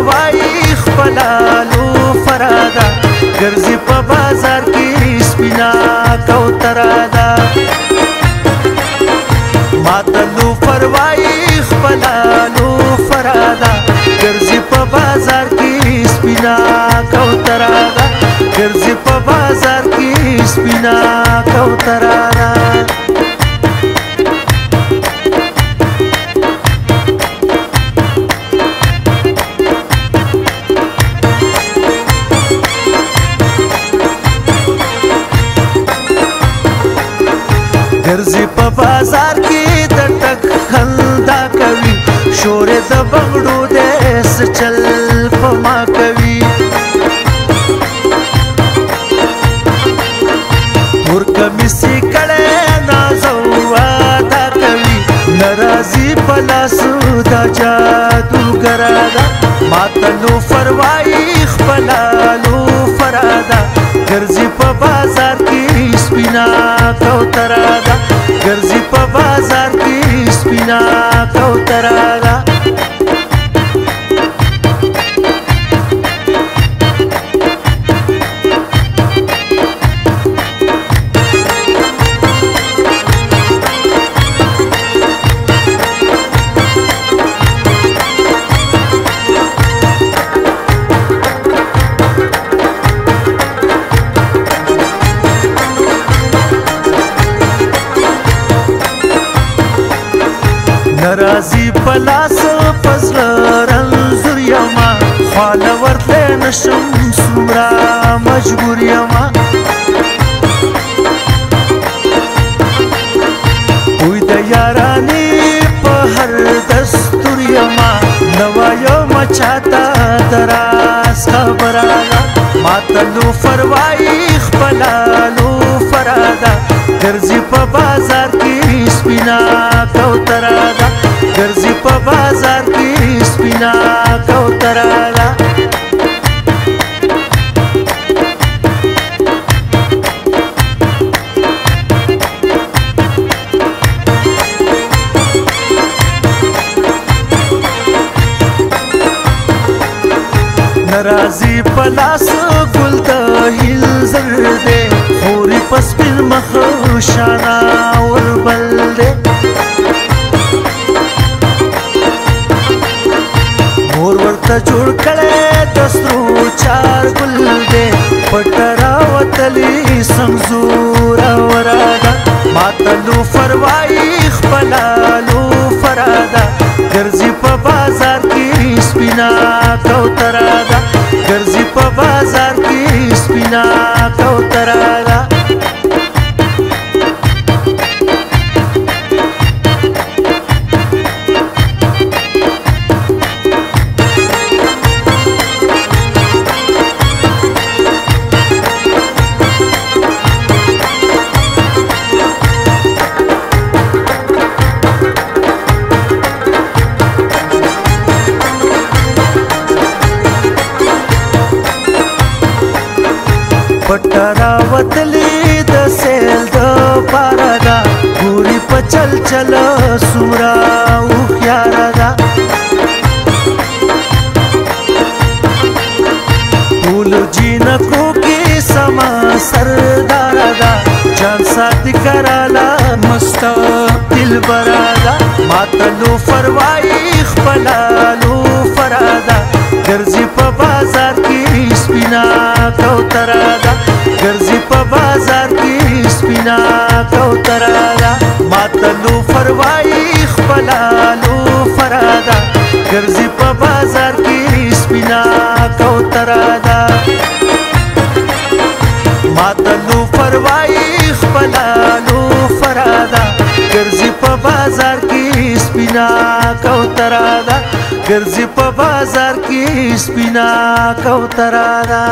فروايي خپلالو فرادا ګرځي په بازار کې سپینا کوترادا ماتلو فروايي خپلالو فرادا ګرځي په بازار کې سپینا کوترادا ګرځي په بازار کې سپینا کوترادا ګرځي په بازار کې د ټک خندا کوي شورې د بغړو د سچل په ما کوي تور کمیسي کړه نازو وادا کوي ناراضي په لاسو دا جادوګرا ده ماتلو فروايي خپلالو فرادا ګرځي په بازار کې سپینا کوترادا ګرځي په بازار کې سپینا کوترادا ناراضي پلاس فضل رنزور یما خواله ورته نشم سمرا مجبور یما وی د یارانی په هر دستور یما نوایو مچاتا دراس خبرانا ماتلو فروايي خپلالو فرادا ګرځي په بازار کې سپینا کوترادا ګرځي په بازار کې سپینا کوترادا ناراضي پلاس ګل د هیل زر دې خوري پسپل مخ شانا اور بل دې مور ورته جوړ کړه دسترو چار ګل دې پټرا وتلی سمزور ورادا ماتلو فروايي خپلالو فرادا ګرځي په بازار کې سپینا کوترادا ګرځي په بازار کې سپینا کوترادا پټرا وتلی د سیل د پارادا ګوري په چل چل سمرا او خیارادا ټول جینکو کې سما سردارادا جان سات کرالا مست دل برادا ماتلو فروايي خپلالو فرادا ګرځي په بازار کې سپینا کوترادا ګرځي په بازار کې سپینا کوترادا ماتلو فروايي خپلالو فرادا ګرځي په بازار کې سپینا کوترادا ماتلو فروايي خپلالو فرادا ګرځي په بازار کې سپینا کوترادا ګرځي په بازار کې سپینا کوترادا